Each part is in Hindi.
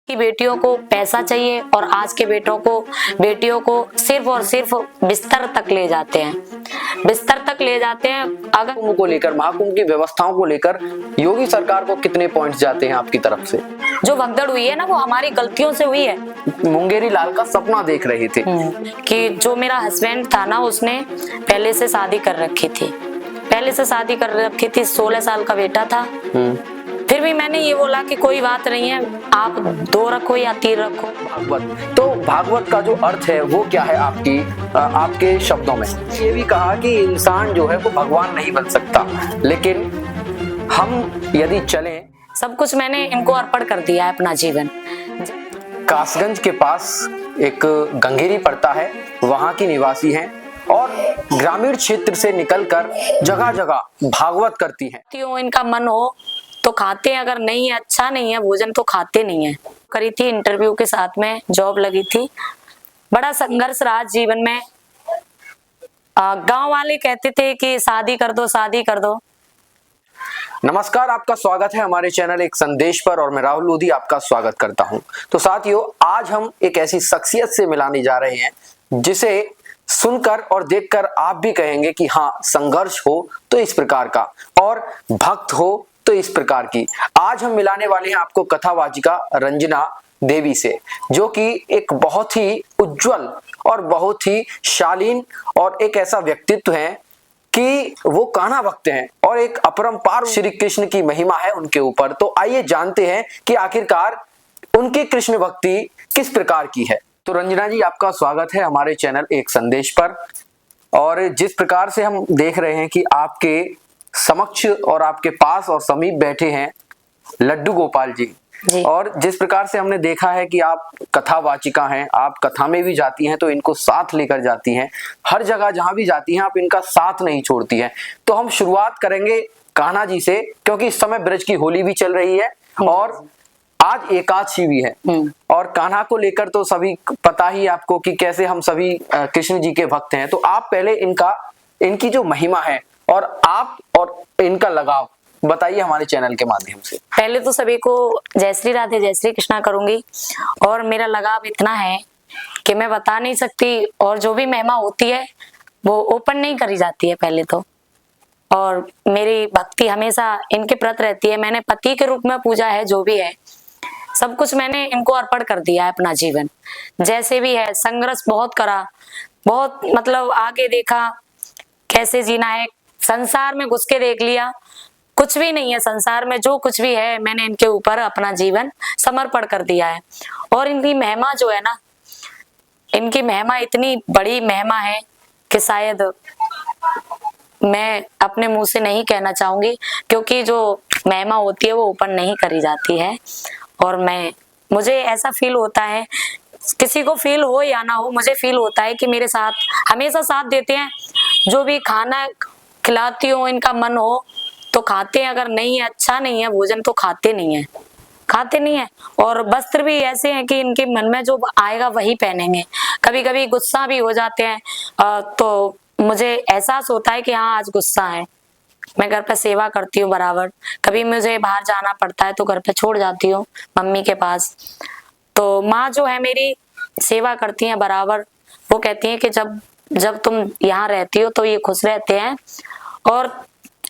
की बेटियों को पैसा चाहिए और आज के बेटियों को सिर्फ और सिर्फ बिस्तर तक ले जाते हैं, बिस्तर तक ले जाते हैं। अगर कुंभ को लेकर, महाकुंभ की व्यवस्थाओं को लेकर योगी सरकार को कितने पॉइंट्स जाते हैं आपकी तरफ से? जो भगदड़ हुई है ना, वो हमारी गलतियों से हुई है। मुंगेरी लाल का सपना देख रहे थे कि जो मेरा हस्बैंड था ना, उसने पहले से शादी कर रखी थी, 16 साल का बेटा था। फिर भी मैंने ये बोला कि कोई बात नहीं है, आप 2 रखो या 3 रखो। भागवत, तो भागवत का जो अर्थ है वो क्या है आपके शब्दों में? ये भी कहा कि इंसान जो है वो भगवान नहीं बन सकता, लेकिन हम यदि चलें। सब कुछ मैंने इनको अर्पण कर दिया है, अपना जीवन। कासगंज के पास एक गंगेरी पड़ता है, वहां की निवासी हैं और ग्रामीण क्षेत्र से निकलकर जगह जगह भागवत करती हैं। इनका मन हो तो खाते हैं, अगर नहीं है, अच्छा नहीं है भोजन तो खाते नहीं है। करी थी इंटरव्यू के साथ में, जॉब लगी थी, बड़ा संघर्ष रहा जीवन में। गांव वाले कहते थे कि शादी कर दो, शादी कर दो। नमस्कार, आपका स्वागत है हमारे चैनल एक संदेश पर और मैं राहुल लोधी आपका स्वागत करता हूं। तो साथियों, आज हम एक ऐसी शख्सियत से मिलाने जा रहे हैं जिसे सुनकर और देखकर आप भी कहेंगे कि हाँ, संघर्ष हो तो इस प्रकार का और भक्त हो तो इस प्रकार की। आज हम मिलाने वाले हैं आपको कथावाचिका रंजना देवी से, जो कि एक बहुत ही उज्जवल और बहुत ही शालीन और एक ऐसा व्यक्तित्व है कि वो कान्हा भक्त हैं और एक अपरंपार श्री कृष्ण की महिमा है उनके ऊपर। तो आइए जानते हैं कि आखिरकार उनकी कृष्ण भक्ति किस प्रकार की है। तो रंजना जी, आपका स्वागत है हमारे चैनल एक संदेश पर। और जिस प्रकार से हम देख रहे हैं कि आपके समक्ष और आपके पास और समीप बैठे हैं लड्डू गोपाल जी, और जिस प्रकार से हमने देखा है कि आप कथावाचिका हैं, आप कथा में भी जाती हैं तो इनको साथ लेकर जाती हैं, हर जगह जहां भी जाती हैं आप इनका साथ नहीं छोड़ती हैं। तो हम शुरुआत करेंगे कान्हा जी से, क्योंकि इस समय ब्रज की होली भी चल रही है और आज एकादशी भी है। और कान्हा को लेकर तो सभी पता ही आपको कि कैसे हम सभी कृष्ण जी के भक्त हैं। तो आप पहले इनकी जो महिमा है और आप और इनका लगाव बताइए हमारे चैनल के माध्यम से। पहले तो सभी को जय श्री राधे, जय श्री कृष्णा करूंगी। और मेरा लगाव इतना है कि मैं बता नहीं सकती, और जो भी महिमा होती है वो ओपन नहीं करी जाती है पहले तो। और मेरी भक्ति हमेशा इनके प्रति रहती है। मैंने पति के रूप में पूजा है, जो भी है सब कुछ मैंने इनको अर्पण कर दिया है अपना जीवन। जैसे भी है, संघर्ष बहुत करा, बहुत मतलब आगे देखा कैसे जीना है, संसार में घुस के देख लिया, कुछ भी नहीं है संसार में। जो कुछ भी है मैंने इनके ऊपर अपना जीवन समर्पण कर दिया है। और इनकी महिमा जो है ना, इनकी महिमा इतनी बड़ी महिमा है कि शायद मैं अपने मुंह से नहीं कहना चाहूंगी, क्योंकि जो महिमा होती है वो ओपन नहीं करी जाती है। और मुझे ऐसा फील होता है, किसी को फील हो या ना हो, मुझे फील होता है कि मेरे साथ हमेशा साथ देते हैं। जो भी खाना खिलाती हूँ, इनका मन हो तो खाते हैं, अगर नहीं है, अच्छा नहीं है भोजन तो खाते नहीं है। और वस्त्र भी ऐसे हैं कि इनके मन में जो आएगा वही पहनेंगे। कभी कभी गुस्सा भी हो जाते हैं तो मुझे एहसास होता है कि हाँ, आज गुस्सा है। मैं घर पे सेवा करती हूँ बराबर, कभी मुझे बाहर जाना पड़ता है तो घर पे छोड़ जाती हूँ मम्मी के पास। तो माँ जो है मेरी सेवा करती है बराबर। वो कहती है कि जब तुम यहाँ रहती हो तो ये खुश रहते हैं, और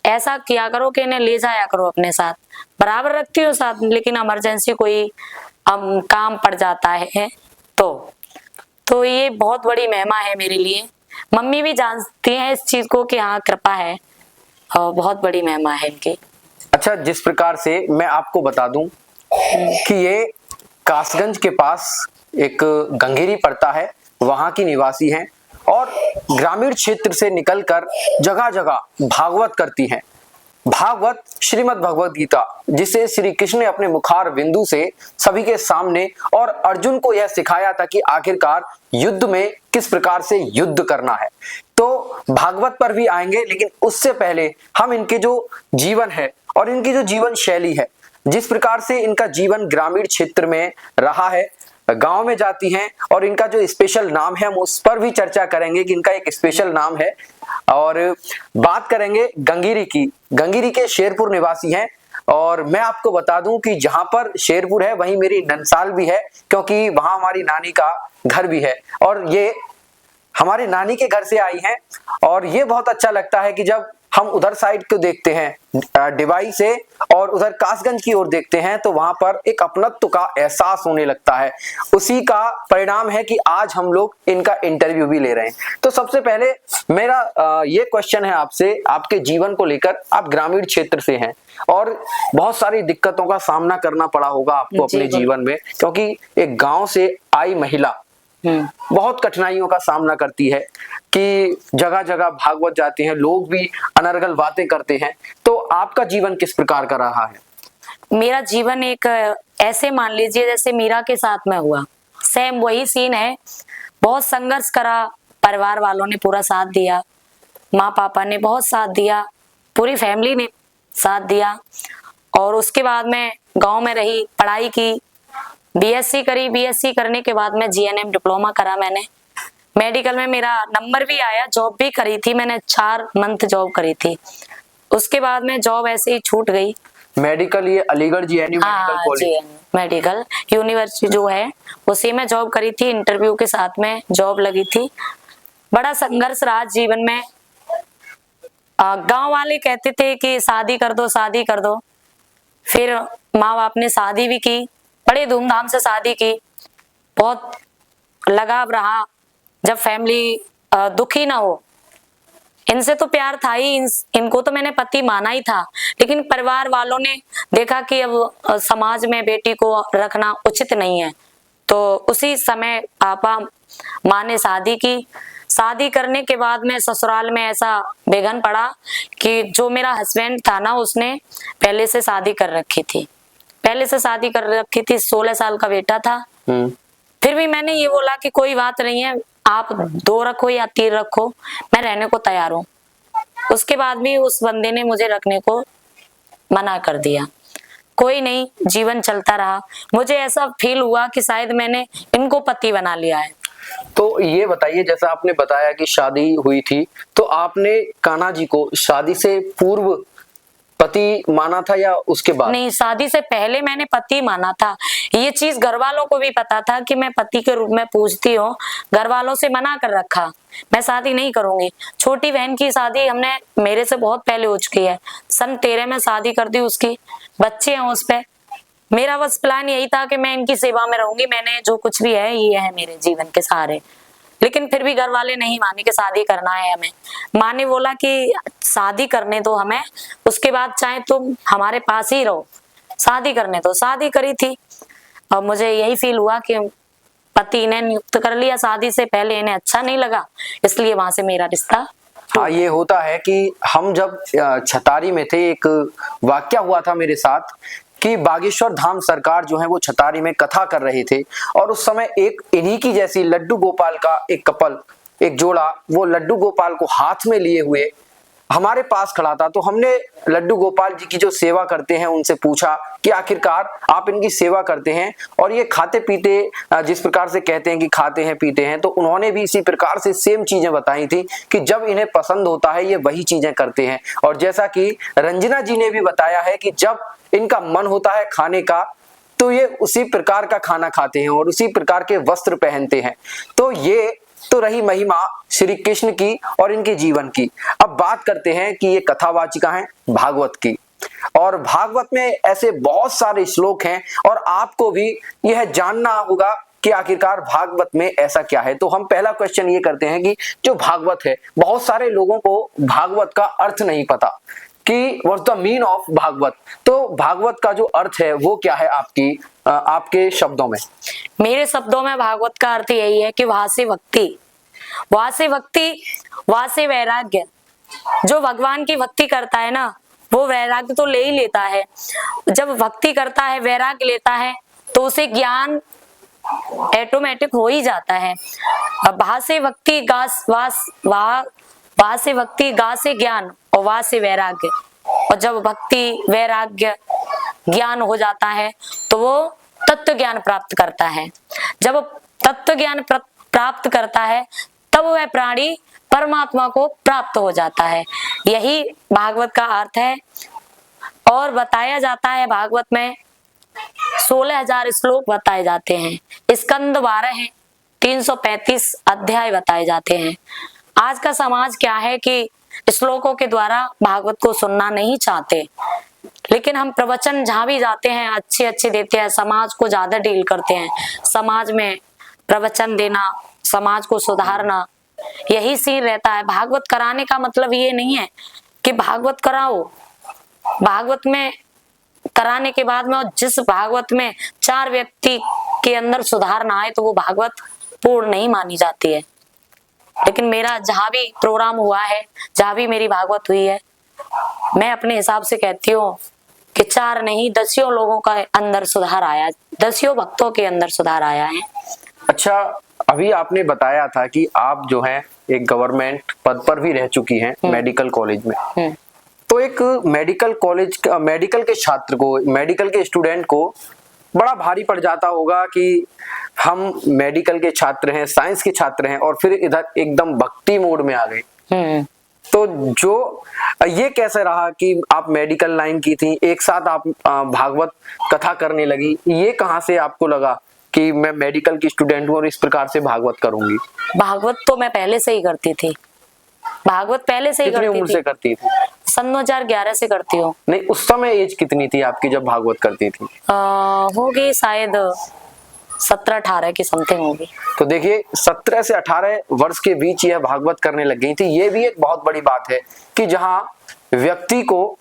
ऐसा किया करो कि इन्हें ले जाया करो अपने साथ। बराबर रखती हो साथ, लेकिन इमरजेंसी कोई काम पड़ जाता है तो ये बहुत बड़ी महिमा है मेरे लिए। मम्मी भी जानती हैं इस चीज को कि हाँ, कृपा है और बहुत बड़ी महिमा है इनकी। अच्छा, जिस प्रकार से मैं आपको बता दूं कि ये कासगंज के पास एक गंगेरी पड़ता है, वहां की निवासी हैं और ग्रामीण क्षेत्र से निकलकर जगह जगह भागवत करती हैं। भागवत श्रीमद् भगवद गीता, जिसे श्री कृष्ण ने अपने मुखार बिंदु से सभी के सामने और अर्जुन को यह सिखाया था कि आखिरकार युद्ध में किस प्रकार से युद्ध करना है। तो भागवत पर भी आएंगे, लेकिन उससे पहले हम इनके जो जीवन है और इनकी जो जीवन शैली है, जिस प्रकार से इनका जीवन ग्रामीण क्षेत्र में रहा है, गांव में जाती हैं और इनका जो स्पेशल नाम है हम उस पर भी चर्चा करेंगे कि इनका एक स्पेशल नाम है। और बात करेंगे गंगेरी की। गंगेरी के शेरपुर निवासी हैं और मैं आपको बता दूं कि जहां पर शेरपुर है वहीं मेरी ननसाल भी है, क्योंकि वहां हमारी नानी का घर भी है और ये हमारी नानी के घर से आई हैं। और ये बहुत अच्छा लगता है कि जब हम उधर साइड को देखते हैं डिवाई से और उधर कासगंज की ओर देखते हैं तो वहां पर एक अपनत्व का एहसास होने लगता है। उसी का परिणाम है कि आज हम लोग इनका इंटरव्यू भी ले रहे हैं। तो सबसे पहले मेरा ये क्वेश्चन है आपसे, आपके जीवन को लेकर। आप ग्रामीण क्षेत्र से हैं और बहुत सारी दिक्कतों का सामना करना पड़ा होगा आपको अपने जीवन में, क्योंकि एक गांव से आई महिला बहुत कठिनाइयों का सामना करती है कि जगह जगह भागवत जाती हैं, लोग भी अनर्गल बातें करते हैं। तो आपका जीवन किस प्रकार का रहा है? मेरा जीवन एक ऐसे मान लीजिए जैसे मीरा के साथ में हुआ, सेम वही सीन है। बहुत संघर्ष करा, परिवार वालों ने पूरा साथ दिया, माँ पापा ने बहुत साथ दिया, पूरी फैमिली ने साथ दिया। और उसके बाद मैं गांव में रही, पढ़ाई की, बीएससी करी। बीएससी करने के बाद मैं जीएनएम डिप्लोमा करा मैंने। मेडिकल में मेरा नंबर भी आया, जॉब भी करी थी मैंने, 4 मंथ जॉब करी थी। उसके बाद में जॉब ऐसे ही छूट गई। मेडिकल ये Aligarh GNU medical college, medical university जो है उसी में जॉब करी थी। इंटरव्यू के साथ में जॉब लगी थी। बड़ा संघर्ष रहा जीवन में। गांव वाले कहते थे कि शादी कर दो, शादी कर दो। फिर माँ बाप ने शादी भी की, बड़े धूमधाम से शादी की। बहुत लगाव रहा। जब फैमिली दुखी ना हो, इनसे तो प्यार था ही, इनको तो मैंने पति माना ही था, लेकिन परिवार वालों ने देखा कि अब समाज में बेटी को रखना उचित नहीं है। तो उसी समय पापा माँ ने शादी की। शादी करने के बाद में ससुराल में ऐसा बेगन पड़ा कि जो मेरा हस्बैंड था ना, उसने पहले से शादी कर रखी थी। 16 साल का बेटा था। फिर भी मैंने ये बोला कि कोई बात नहीं है, आप 2 रखो या 3 रखो, मैं रहने को तैयार हूँ। उसके बाद भी उस बंदे ने मुझे रखने को मना कर दिया। कोई नहीं, जीवन चलता रहा। मुझे ऐसा फील हुआ कि शायद मैंने इनको पति बना लिया है। तो ये बताइए, जैसा आपने बताया कि शादी हुई थी, तो आपने कान्हा जी को शादी से पूर्व पति माना था या उसके बाद? नहीं, शादी से पहले मैंने पति माना था। ये चीज घर वालों को भी पता था कि मैं पति के रूप में पूजती हूँ। घर वालों से मना कर रखा, मैं शादी नहीं करूंगी। छोटी बहन की शादी हमने मेरे से बहुत पहले हो चुकी है। सन 13 में शादी कर दी उसकी, बच्चे हैं उस पे। मेरा बस प्लान यही था कि मैं इनकी सेवा में रहूंगी। मैंने जो कुछ भी है ये है मेरे जीवन के सहारे। लेकिन फिर भी घर वाले नहीं माने कि शादी करना है हमें। माँ ने बोला कि शादी करने दो हमें, उसके बाद चाहे तुम हमारे पास ही रहो, शादी करने दो। शादी करी थी और मुझे यही फील हुआ कि पति ने नियुक्त कर लिया शादी से पहले, इन्हें अच्छा नहीं लगा, इसलिए वहां से मेरा रिश्ता। हाँ, ये होता है कि हम जब छतारी में थे, एक वाक्य हुआ था मेरे साथ कि बागेश्वर धाम सरकार जो है वो छतारी में कथा कर रहे थे और उस समय एक इन्हीं की जैसी लड्डू गोपाल का एक कपल, एक जोड़ा, वो लड्डू गोपाल को हाथ में लिए हुए हमारे पास खड़ा था। तो हमने लड्डू गोपाल जी की जो सेवा करते हैं उनसे पूछा कि आखिरकार आप इनकी सेवा करते हैं और ये खाते पीते जिस प्रकार से कहते हैं कि खाते हैं पीते हैं, तो उन्होंने भी इसी प्रकार से सेम चीजें बताई थी कि जब इन्हें पसंद होता है ये वही चीजें करते हैं। और जैसा कि रंजना जी ने भी बताया है कि जब इनका मन होता है खाने का तो ये उसी प्रकार का खाना खाते हैं और उसी प्रकार के वस्त्र पहनते हैं। तो ये तो रही महिमा श्री कृष्ण की और इनके जीवन की। अब बात करते हैं कि ये कथावाचिका हैं भागवत की, और भागवत में ऐसे बहुत सारे श्लोक हैं और आपको भी यह जानना होगा कि आखिरकार भागवत में ऐसा क्या है। तो हम पहला क्वेश्चन ये करते हैं कि जो भागवत है, बहुत सारे लोगों को भागवत का अर्थ नहीं पता कि what's the mean of Bhagwat. तो भागवत का जो अर्थ है वो क्या है आपके शब्दों में? मेरे शब्दों में भागवत का अर्थ यही है कि वहां से भक्ति, वहां से भक्ति, वहां से वैराग्य। जो भगवान की भक्ति करता है ना, वो वैराग्य तो ले ही लेता है। जब भक्ति करता है, वैराग्य लेता है, तो उसे ज्ञान ऑटोमेटिक हो ही जाता है। वहां से भक्ति वहां से भक्ति, गा से ज्ञान और वहां से वैराग्य। और जब भक्ति, वैराग्य, ज्ञान हो जाता है तो वो तत्व ज्ञान प्राप्त करता है। जब तत्व ज्ञान प्राप्त करता है तब वह प्राणी परमात्मा को प्राप्त हो जाता है। यही भागवत का अर्थ है। और बताया जाता है भागवत में 16,000 श्लोक बताए जाते हैं, स्कंद 12 है, 335 अध्याय बताए जाते हैं। आज का समाज क्या है कि श्लोकों के द्वारा भागवत को सुनना नहीं चाहते, लेकिन हम प्रवचन जहां भी जाते हैं अच्छे अच्छे देते हैं, समाज को ज्यादा डील करते हैं। समाज में प्रवचन देना, समाज को सुधारना, यही सीन रहता है। भागवत कराने का मतलब ये नहीं है कि भागवत कराओ, भागवत में कराने के बाद में जिस भागवत में 4 व्यक्ति के अंदर सुधार ना आए तो वो भागवत पूर्ण नहीं मानी जाती है। लेकिन मेरा जहां भी प्रोग्राम हुआ है, जहां भी मेरी भागवत हुई है, मैं अपने हिसाब से कहती हूँ कि 4 नहीं 10 लोगों का अंदर सुधार आया, 10 भक्तों के अंदर सुधार आया है। अच्छा, अभी आपने बताया था कि आप जो है एक गवर्नमेंट पद पर भी रह चुकी हैं मेडिकल कॉलेज में। तो एक मेडिकल कॉलेज मेडिकल के छात्र को, मेडिकल के स्टूडेंट को बड़ा भारी पड़ जाता होगा कि हम मेडिकल के छात्र हैं, साइंस के छात्र हैं और फिर इधर एकदम भक्ति मोड में आ गए। तो जो ये कैसे रहा कि आप मेडिकल लाइन की थी, एक साथ आप भागवत कथा करने लगी, ये कहाँ से आपको लगा कि मैं मेडिकल की स्टूडेंट हूँ और इस प्रकार से भागवत करूंगी? भागवत तो मैं पहले से ही करती थी, भागवत पहले से ही कितनी उम्र से करती थी? सन 2011 से करती हूँ। नहीं, उस समय एज कितनी थी आपकी जब भागवत करती थी? होगी शायद 17-18 की समथिंग होगी। तो देखिए 17 से 18 वर्ष के बीच यह भागवत करने लग गई थी। ये भी एक बहुत बड़ी बात है कि जहाँ व्यक्ति को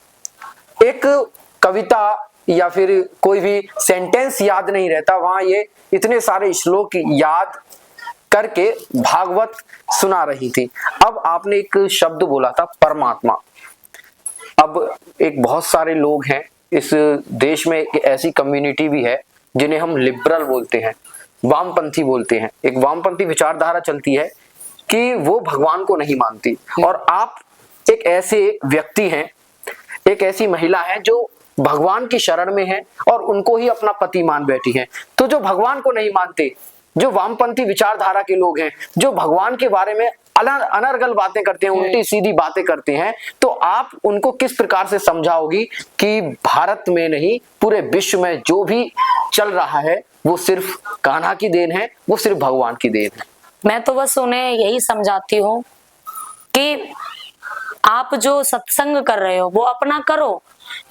एक कविता या फिर कोई भी सेंटेंस याद नहीं रहता, वहां ये इतने सारे श्लोक याद करके भागवत सुना रही थी। अब आपने एक शब्द बोला था परमात्मा। अब एक बहुत सारे लोग हैं इस देश में, एक ऐसी कम्युनिटी भी है जिन्हें हम लिबरल बोलते हैं, वामपंथी बोलते हैं। एक वामपंथी विचारधारा चलती है कि वो भगवान को नहीं मानती, और आप एक ऐसे व्यक्ति हैं, एक ऐसी महिला है जो भगवान की शरण में है और उनको ही अपना पति मान बैठी है। तो जो भगवान को नहीं मानते, जो वामपंथी विचारधारा के लोग हैं, जो भगवान के बारे में अनर्गल बातें करते हैं, उल्टी सीधी बातें करते हैं, तो आप उनको किस प्रकार से समझाओगी कि भारत में नहीं पूरे विश्व में जो भी चल रहा है वो सिर्फ कान्हा की देन है, वो सिर्फ भगवान की देन है? मैं तो बस उन्हें यही समझाती हूँ कि आप जो सत्संग कर रहे हो वो अपना करो,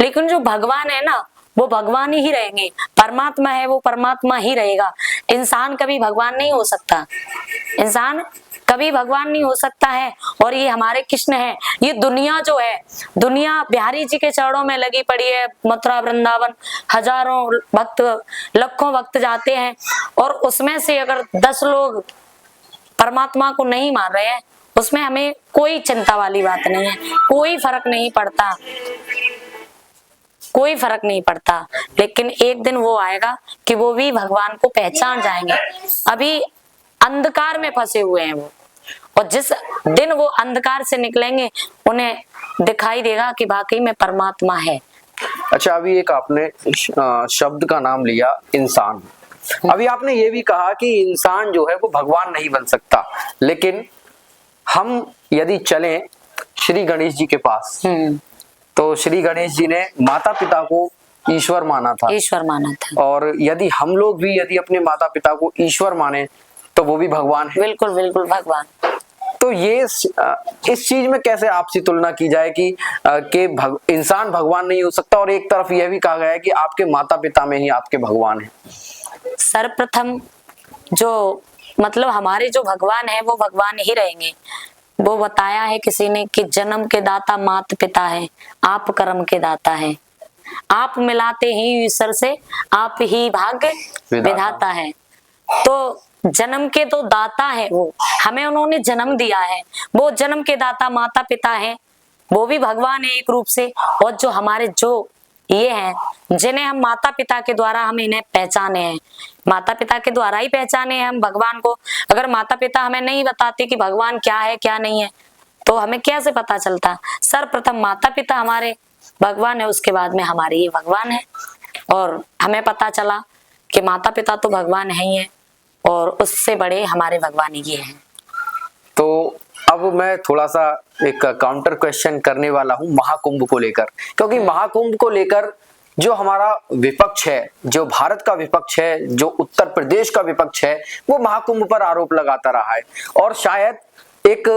लेकिन जो भगवान है ना वो भगवान ही रहेंगे, परमात्मा है वो परमात्मा ही रहेगा। इंसान कभी भगवान नहीं हो सकता, इंसान कभी भगवान नहीं हो सकता है। और ये हमारे कृष्ण है, ये दुनिया जो है, दुनिया बिहारी जी के चरणों में लगी पड़ी है। मथुरा वृंदावन हजारों भक्त, लाखों भक्त जाते हैं, और उसमें से अगर 10 लोग परमात्मा को नहीं मान रहे हैं, उसमें हमें कोई चिंता वाली बात नहीं है, कोई फर्क नहीं पड़ता, कोई फर्क नहीं पड़ता। लेकिन एक दिन वो आएगा कि वो भी भगवान को पहचान जाएंगे। अभी अंधकार में फंसे हुए हैं वो, और जिस दिन वो अंधकार से निकलेंगे उन्हें दिखाई देगा कि वाकई में परमात्मा है। अच्छा, अभी एक आपने शब्द का नाम लिया इंसान। अभी आपने ये भी कहा कि इंसान जो है वो भगवान नहीं बन सकता, लेकिन हम यदि चलें श्री गणेश जी के पास, तो श्री गणेश जी ने माता पिता को ईश्वर माना था, ईश्वर माना था। और यदि हम लोग भी यदि अपने माता पिता को ईश्वर माने तो वो भी भगवान है। बिल्कुल बिल्कुल भगवान। तो ये इस चीज में कैसे आपसी तुलना की जाए कि इंसान भगवान नहीं हो सकता, और एक तरफ यह भी कहा गया है कि आपके माता पिता में ही आपके भगवान है? सर्वप्रथम जो मतलब हमारे जो भगवान है वो भगवान ही रहेंगे। वो बताया है किसी ने कि जन्म के दाता माता पिता है, आप कर्म के दाता है, आप मिलाते ही ईश्वर से, आप ही भाग्य विधाता है। तो जन्म के तो दाता है वो, हमें उन्होंने जन्म दिया है, वो जन्म के दाता माता पिता है, वो भी भगवान है एक रूप से। और जो हमारे जो ये हैं जिन्हें हम माता पिता के द्वारा हम इन्हें पहचाने हैं, माता पिता के द्वारा ही पहचाने हैं हम भगवान को। अगर माता पिता हमें नहीं बताते कि भगवान क्या है क्या नहीं है, तो हमें कैसे पता चलता? सर्वप्रथम माता पिता हमारे भगवान है, उसके बाद में हमारे ये भगवान है। और हमें पता चला कि माता पिता तो भगवान है ही है, और उससे बड़े हमारे भगवान ये हैं। तो अब मैं थोड़ा सा एक काउंटर क्वेश्चन करने वाला हूं महाकुंभ को लेकर, क्योंकि महाकुंभ को लेकर जो हमारा विपक्ष है, जो भारत का विपक्ष है, जो उत्तर प्रदेश का विपक्ष है, वो महाकुंभ पर आरोप लगाता रहा है। और शायद एक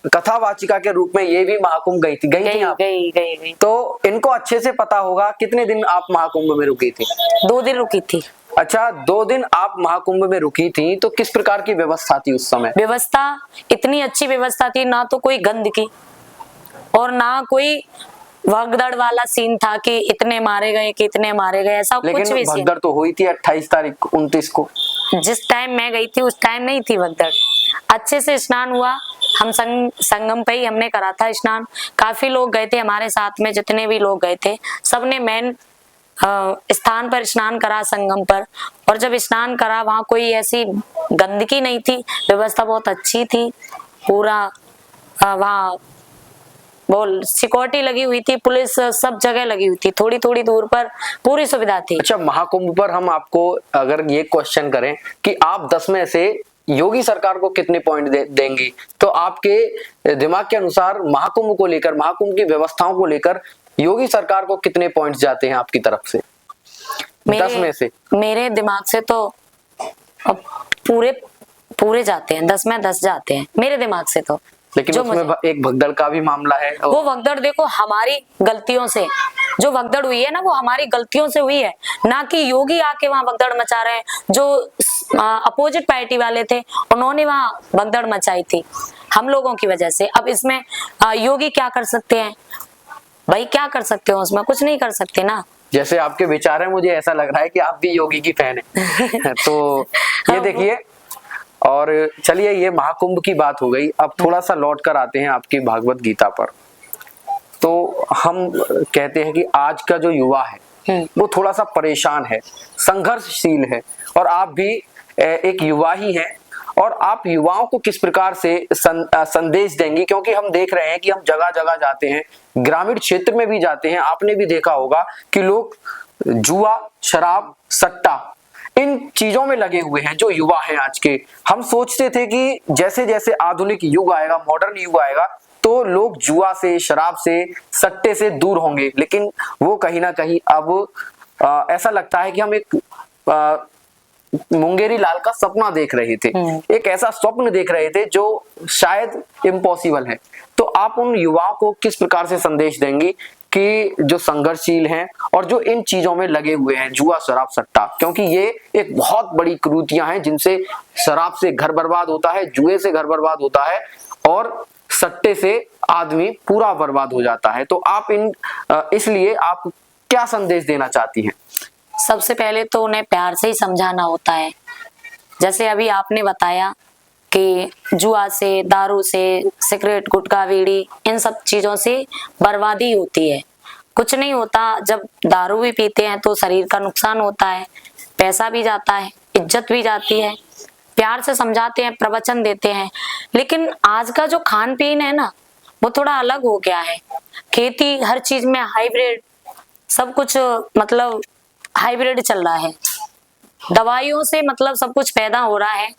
कथावाचिका के रूप में ये भी महाकुंभ गई थी आप? गई। तो इनको अच्छे से पता होगा। कितने दिन आप महाकुंभ में रुकी थी? 2 दिन रुकी थी। अच्छा, 2 दिन आप महाकुंभ में रुकी थी, तो किस प्रकार की व्यवस्था थी उस समय? व्यवस्था इतनी अच्छी व्यवस्था थी, ना तो कोई गंदगी और ना कोई भगदड़ वाला सीन था कि इतने मारे गए कि इतने मारे गए, ऐसा कुछ भी लेकिन सीन। भगदड़ तो हुई थी 28 तारीख 29 को। जिस टाइम मैं गई थी उस टाइम नहीं थी भगदड़। अच्छे से स्नान हुआ, हम संगम पे ही हमने करा था स्नान। काफी लोग गए थे हमारे साथ में, जितने भी लोग गए थे सबने मेन स्थान पर स्नान करा, संगम पर। और जब स्नान करा वहां कोई ऐसी गंदगी नहीं थी, व्यवस्था बहुत अच्छी थी। पूरा वहां बोल सिक्योरिटी लगी हुई थी, पुलिस सब जगह लगी हुई थी, थोड़ी थोड़ी दूर पर पूरी सुविधा थी। अच्छा, महाकुंभ पर हम आपको अगर ये क्वेश्चन करें कि आप 10 में से योगी सरकार को कितने पॉइंट देंगी, तो आपके दिमाग के अनुसार महाकुंभ को लेकर, महाकुंभ की व्यवस्थाओं को लेकर योगी सरकार को कितने पॉइंट्स जाते हैं आपकी तरफ से? 10 में से? मेरे दिमाग से तो अब पूरे जाते हैं, 10 में 10 जाते हैं मेरे दिमाग से तो। लेकिन उसमें एक भगदड़ का भी मामला है। वो भगदड़ देखो हमारी गलतियों से जो भगदड़ हुई है ना, वो हमारी गलतियों से हुई है, ना कि योगी आके वहां भगदड़ मचा रहे हैं। जो अपोजिट पार्टी वाले थे उन्होंने वहां भगदड़ मचाई थी हम लोगों की वजह से। अब इसमें योगी क्या कर सकते हैं भाई? क्या कर सकते हो उसमें? कुछ नहीं कर सकते ना। जैसे आपके विचार है, मुझे ऐसा लग रहा है कि आप भी योगी की फैन है। तो ये देखिए, और चलिए ये महाकुंभ की बात हो गई। अब थोड़ा सा लौट कर आते हैं आपकी भागवत गीता पर। तो हम कहते हैं कि आज का जो युवा है वो थोड़ा सा परेशान है, संघर्षशील है, और आप भी एक युवा ही हैं। और आप युवाओं को किस प्रकार से संदेश देंगे? क्योंकि हम देख रहे हैं कि हम जगह जगह जाते हैं, ग्रामीण क्षेत्र में भी जाते हैं। आपने भी देखा होगा कि लोग जुआ, शराब, सट्टा, इन चीजों में लगे हुए हैं जो युवा हैं आज के। हम सोचते थे कि जैसे जैसे आधुनिक युग आएगा, मॉडर्न युग आएगा, तो लोग जुआ से, शराब से, सट्टे से दूर होंगे। लेकिन वो कहीं ना कहीं अब ऐसा लगता है कि हम एक मुंगेरी लाल का सपना देख रहे थे, एक ऐसा स्वप्न देख रहे थे जो शायद इम्पॉसिबल है। तो आप उन युवाओं को किस प्रकार से संदेश देंगी कि जो संघर्षशील हैं और जो इन चीजों में लगे हुए हैं, जुआ, शराब, सट्टा? क्योंकि ये एक बहुत बड़ी कुरीतियां हैं जिनसे शराब से घर बर्बाद होता है, जुए से घर बर्बाद होता है, और सट्टे से आदमी पूरा बर्बाद हो जाता है। तो आप इसलिए आप क्या संदेश देना चाहती हैं? सबसे पहले तो उन्हें प्यार से ही समझाना होता है। जैसे अभी आपने बताया कि जुआ से, दारू से, सिगरेट, गुटखा, बीड़ी, इन सब चीजों से बर्बादी होती है। कुछ नहीं होता। जब दारू भी पीते हैं तो शरीर का नुकसान होता है, पैसा भी जाता है, इज्जत भी जाती है। प्यार से समझाते हैं, प्रवचन देते हैं। लेकिन आज का जो खान पीन है ना, वो थोड़ा अलग हो गया है। खेती, हर चीज में हाइब्रिड, सब कुछ मतलब हाइब्रिड चल रहा है। दवाइयों से मतलब सब कुछ पैदा हो रहा है।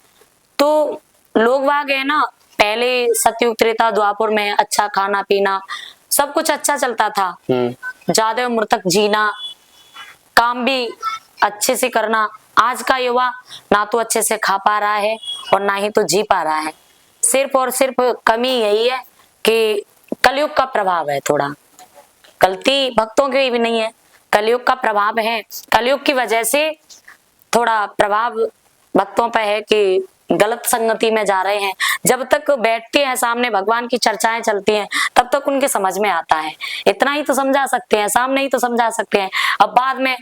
तो लोग वाग है ना, पहले सतयुग, त्रेता, द्वापर में अच्छा खाना पीना, सब कुछ अच्छा चलता था। ज्यादा उम्र तक जीना, काम भी अच्छे से करना। आज का युवा ना तो अच्छे से खा पा रहा है और ना ही तो जी पा रहा है। सिर्फ और सिर्फ कमी यही है कि कलयुग का प्रभाव है। थोड़ा गलती भक्तों की भी नहीं है, कलयुग का प्रभाव है। कलयुग की वजह से थोड़ा प्रभाव भक्तों पर है कि गलत संगति में जा रहे हैं। जब तक बैठते हैं सामने भगवान की चर्चाएं चलती हैं, तब तक उनके समझ में आता है। इतना ही तो समझा सकते हैं, सामने ही तो समझा सकते हैं। अब बाद में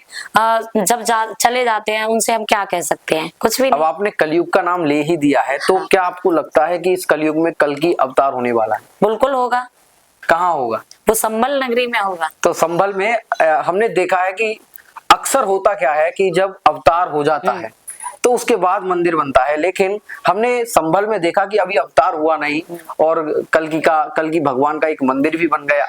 जब चले जाते हैं, उनसे हम क्या कह सकते हैं? कुछ भी नहीं। अब आपने कलयुग का नाम ले ही दिया है, तो क्या आपको लगता है कि इस कलयुग में कल की अवतार होने वाला है? बिल्कुल होगा। कहाँ होगा? वो संभल नगरी में होगा। तो संभल में हमने देखा है कि अक्सर होता क्या है कि जब अवतार हो जाता है तो उसके बाद मंदिर बनता है। लेकिन हमने संभल में देखा कि अभी अवतार हुआ नहीं, और कल की भगवान का एक मंदिर भी बन गया।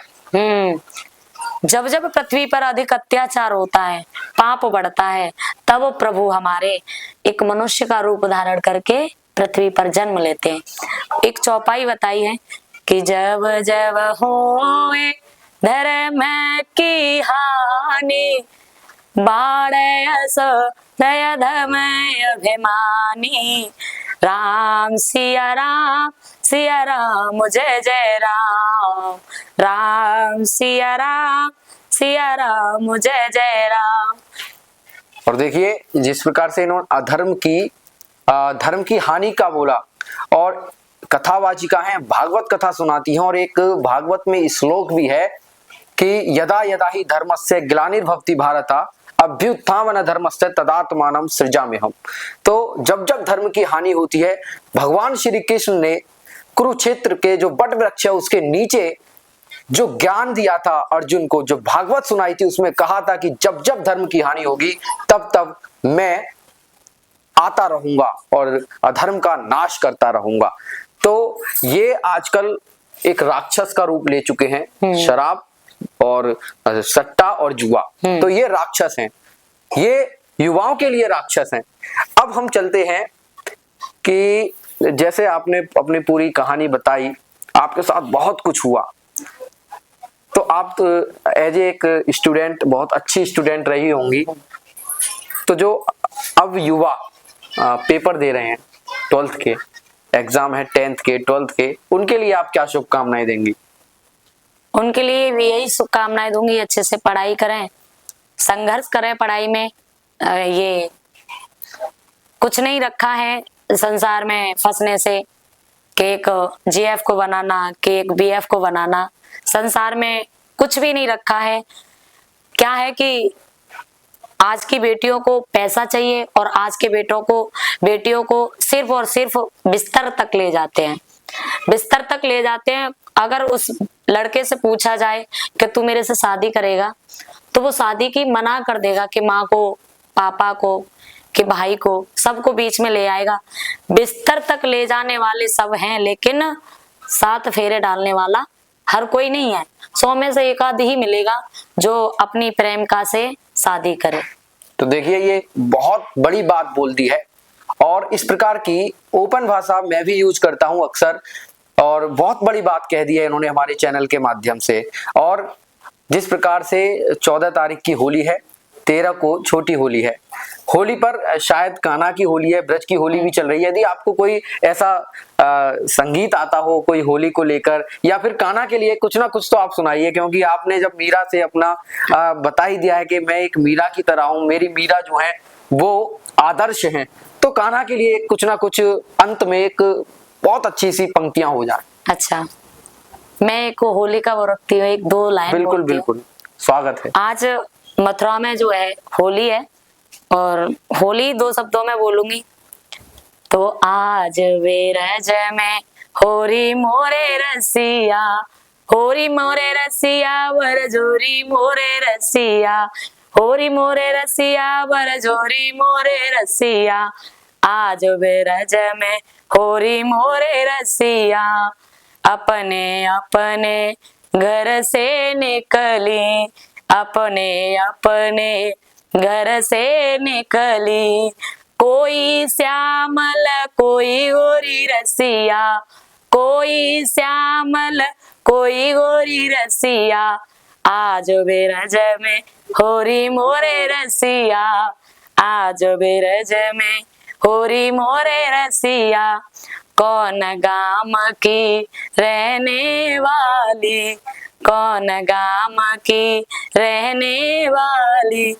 जब जब पृथ्वी पर अधिक अत्याचार होता है, पाप बढ़ता है, तब प्रभु हमारे एक मनुष्य का रूप धारण करके पृथ्वी पर जन्म लेते हैं। एक चौपाई बताई है कि जब जब होए धर्म की हानि, बाढ़स दया धमय अभिमानी, राम सिया राम जय जय राम, राम सिया राम जय जय राम। और देखिए जिस प्रकार से इन्होंने धर्म की हानि का बोला, और कथावाचिका हैं, भागवत कथा सुनाती हैं, और एक भागवत में श्लोक भी है कि यदा यदा ही धर्मस्य ग्लानिर्भवति भारत अभ्युत्थान धर्मस्य तदात्मानं सृजाम्यहम्। तो जब जब धर्म की हानि होती है, भगवान श्री कृष्ण ने कुरुक्षेत्र के जो बट वृक्ष है उसके नीचे जो ज्ञान दिया था अर्जुन को, जो भागवत सुनाई थी, उसमें कहा था कि जब जब धर्म की हानि होगी तब तब मैं आता रहूंगा और अधर्म का नाश करता रहूंगा। तो ये आजकल एक राक्षस का रूप ले चुके हैं, शराब और सट्टा और जुआ। तो ये राक्षस हैं, ये युवाओं के लिए राक्षस हैं। अब हम चलते हैं कि जैसे आपने अपनी पूरी कहानी बताई, आपके साथ बहुत कुछ हुआ, तो आप तो एज एक स्टूडेंट बहुत अच्छी स्टूडेंट रही होंगी। तो जो अब युवा पेपर दे रहे हैं 12th के, एग्जाम है 10th के 12th के, उनके लिए आप क्या शुभकामनाएं देंगी? उनके लिए भी यही शुभकामनाएं दूंगी, अच्छे से पढ़ाई करें, संघर्ष करें पढ़ाई में। ये कुछ नहीं रखा है संसार में फंसने से कि एक जीएफ को बनाना, कि एक बीएफ को बनाना, संसार में कुछ भी नहीं रखा है। क्या है कि आज की बेटियों को पैसा चाहिए और आज के बेटियों को सिर्फ और सिर्फ बिस्तर तक ले जाते हैं, बिस्तर तक ले जाते हैं। अगर उस लड़के से पूछा जाए कि तू मेरे से शादी करेगा, तो वो शादी की मना कर देगा कि माँ को, पापा को, कि भाई को, सबको बीच में ले आएगा। बिस्तर तक ले जाने वाले सब हैं, लेकिन 7 फेरे डालने वाला हर कोई नहीं है। 100 में से एक आध ही मिलेगा जो अपनी प्रेमिका से शादी करे। तो देखिए ये बहुत बड़ी बात बोल दी है, और इस प्रकार की ओपन भाषा मैं भी यूज करता हूं अक्सर, और बहुत बड़ी बात कह दी है इन्होंने हमारे चैनल के माध्यम से। और जिस प्रकार से 14 तारीख की होली है, 13 को छोटी होली है, होली पर शायद कान्हा की होली है, ब्रज की होली भी चल रही है। यदि आपको कोई ऐसा संगीत आता हो कोई होली को लेकर, या फिर कान्हा के लिए कुछ ना कुछ तो आप सुनाइए, क्योंकि आपने जब मीरा से अपना बता ही दिया है कि मैं एक मीरा की तरह हूँ, मेरी मीरा जो है वो आदर्श हैं, तो कान्हा के लिए कुछ ना कुछ अंत में एक बहुत अच्छी सी पंक्तियां हो जाए। अच्छा, मैं एक होली का वो रखती हूँ, 1-2 लाइन। बिल्कुल बिल्कुल, स्वागत है। आज मथुरा में जो है होली है, और होली 2 शब्दों में बोलूंगी। तो आज वेरज में होरी मोरे रसिया, होरी मोरे रसिया वरजोरी मोरे रसिया, होरी मोरे रसिया वरजोरी मोरे रसिया, आज वेरज में होरी मोरे रसिया, अपने अपने घर से निकली, अपने अपने घर से निकली, कोई श्यामल कोई गोरी रसिया, कोई श्यामल कोई गोरी रसिया, आज बेरज में होरी मोरे रसिया, आज बेरज में होरी मोरे रसिया, कौन गाम की रहने वाली, कौन गाम की रहने वाली,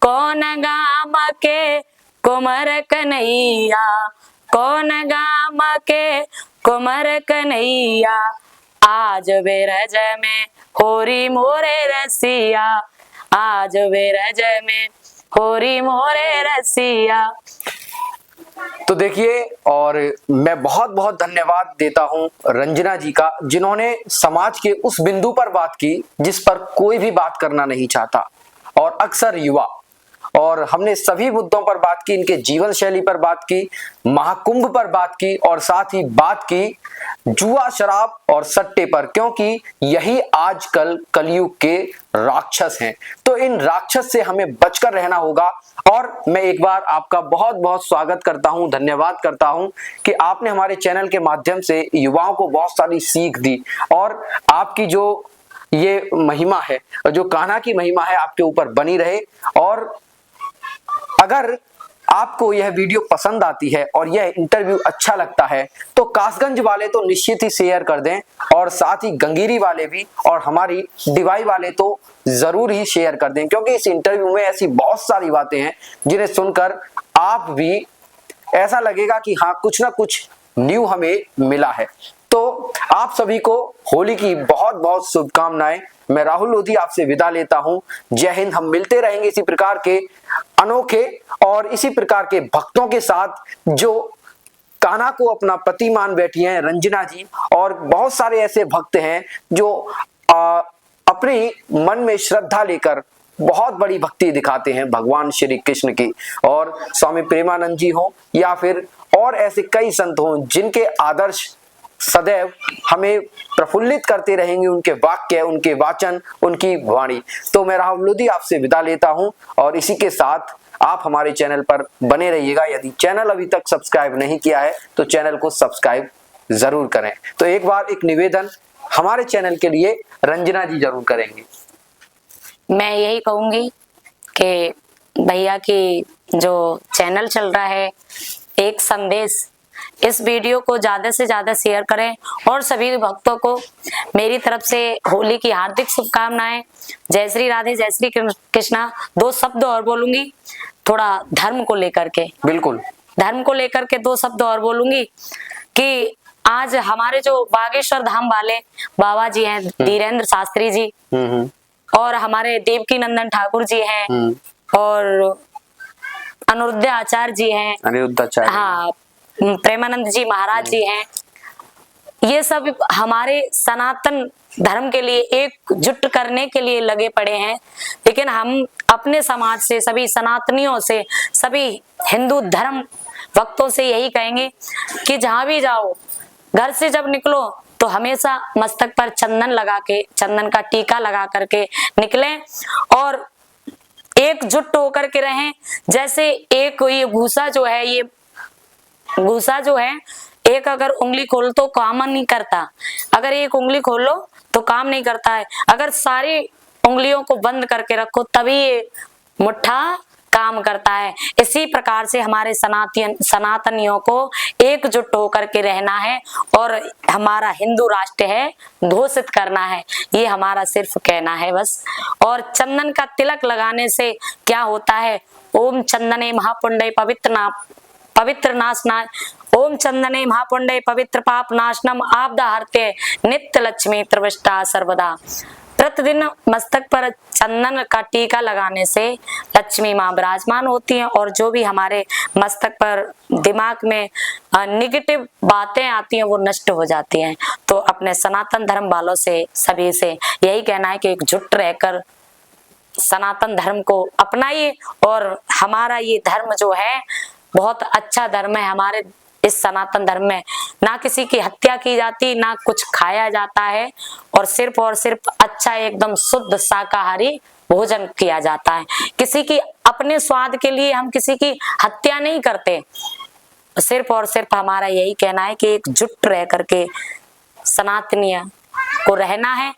कौन गाम के कुमर कन्हैया, कौन गाम के कुमर कन्हैया, आज बेरज में होरी मोरे रसिया, आज बेरज में होरी मोरे रसिया। तो देखिए, और मैं बहुत बहुत धन्यवाद देता हूं रंजना जी का, जिन्होंने समाज के उस बिंदु पर बात की जिस पर कोई भी बात करना नहीं चाहता, और अक्सर युवा, और और हमने सभी मुद्दों पर बात की, इनके जीवन शैली पर बात की, महाकुंभ पर बात की और साथ ही बात की जुआ, शराब और सट्टे पर, क्योंकि यही आजकल कलयुग के राक्षस हैं। तो इन राक्षस से हमें बचकर रहना होगा। और मैं एक बार आपका बहुत बहुत स्वागत करता हूं, धन्यवाद करता हूं कि आपने हमारे चैनल के माध्यम से युवाओं को बहुत सारी सीख दी और आपकी जो ये महिमा है, जो कान्हा की महिमा है, आपके ऊपर बनी रहे। और अगर आपको यह वीडियो पसंद आती है और यह इंटरव्यू अच्छा लगता है तो कासगंज वाले तो निश्चित ही शेयर कर दें और साथ ही गंगीरी वाले भी और हमारी डिवाई वाले तो जरूर ही शेयर कर दें, क्योंकि इस इंटरव्यू में ऐसी बहुत सारी बातें हैं जिन्हें सुनकर आप भी ऐसा लगेगा कि हाँ, कुछ ना कुछ न्यू हमें मिला है। तो आप सभी को होली की बहुत बहुत शुभकामनाएं। मैं राहुल लोधी आपसे विदा लेता हूं। जय हिंद। हम मिलते रहेंगे इसी प्रकार के अनोखे और इसी प्रकार के भक्तों के साथ जो कान्हा को अपना पति मान बैठी हैं, रंजना जी, और बहुत सारे ऐसे भक्त हैं जो अपने मन में श्रद्धा लेकर बहुत बड़ी भक्ति दिखाते हैं भगवान श्री कृष्ण की। और स्वामी प्रेमानंद जी हो या फिर और ऐसे कई संत हों जिनके आदर्श सदैव हमें प्रफुल्लित करते रहेंगे, उनके वाक्य, उनके वाचन, उनकी वाणी। तो मैं राहुल लोधी आपसे विदा लेता हूं और इसी के साथ आप हमारे चैनल पर बने रहिएगा। यदि चैनल अभी तक सब्सक्राइब नहीं किया है तो चैनल को सब्सक्राइब जरूर करें। तो एक बार एक निवेदन हमारे चैनल के लिए रंजना जी जरूर करेंगे। मैं यही कहूंगी कि भैया की जो चैनल चल रहा है एक संदेश, इस वीडियो को ज्यादा से ज्यादा शेयर करें और सभी भक्तों को मेरी तरफ से होली की हार्दिक शुभकामनाएं। जय श्री राधे, जय श्री कृष्णा। दो शब्द और बोलूंगी थोड़ा धर्म को लेकर के। बिल्कुल, धर्म को लेकर के दो शब्द और बोलूंगी कि आज हमारे जो बागेश्वर धाम वाले बाबा जी हैं, धीरेन्द्र शास्त्री जी, और हमारे देवकी नंदन ठाकुर जी हैं और अनिरुद्ध आचार्य जी हैं, हाँ, प्रेमानंद जी महाराज जी हैं। ये सब हमारे सनातन धर्म के लिए एकजुट करने के लिए लगे पड़े हैं। लेकिन हम अपने समाज से, सभी सनातनियों से, सभी हिंदू धर्म भक्तों से यही कहेंगे कि जहां भी जाओ, घर से जब निकलो तो हमेशा मस्तक पर चंदन लगा के, चंदन का टीका लगा करके निकलें और एकजुट होकर के रहें। जैसे एक ये भूसा जो है, ये भूसा जो है, एक अगर उंगली खोल तो काम नहीं करता, अगर एक उंगली खोलो तो काम नहीं करता है, अगर सारी उंगलियों को बंद करके रखो तभी ये मुट्ठा काम करता है। इसी प्रकार से हमारे सनातनियों को एकजुट होकर के रहना है और हमारा हिंदू राष्ट्र है घोषित करना है, ये हमारा सिर्फ कहना है बस। और चंदन का तिलक लगाने से क्या होता है? ओम चंदने महापुण्डे पवित्र नाशनाय, ओम चंदने महापुण्डे पवित्र पाप नाशनम आपदा हरते नित्य लक्ष्मी त्रिविष्टा सर्वदा। प्रतिदिन मस्तक पर चंदन का टीका लगाने से लक्ष्मी माँ विराजमान होती हैं और जो भी हमारे मस्तक पर दिमाग में निगेटिव बातें आती हैं वो नष्ट हो जाती हैं। तो अपने सनातन धर्म वालों से, सभी से यही कहना है कि एकजुट रहकर सनातन धर्म को अपनाइए। और हमारा ये धर्म जो है बहुत अच्छा धर्म है। हमारे इस सनातन धर्म में ना किसी की हत्या की जाती, ना कुछ खाया जाता है और सिर्फ अच्छा एकदम शुद्ध शाकाहारी भोजन किया जाता है। किसी की अपने स्वाद के लिए हम किसी की हत्या नहीं करते। सिर्फ और सिर्फ हमारा यही कहना है कि एकजुट रह करके सनातनीय को रहना है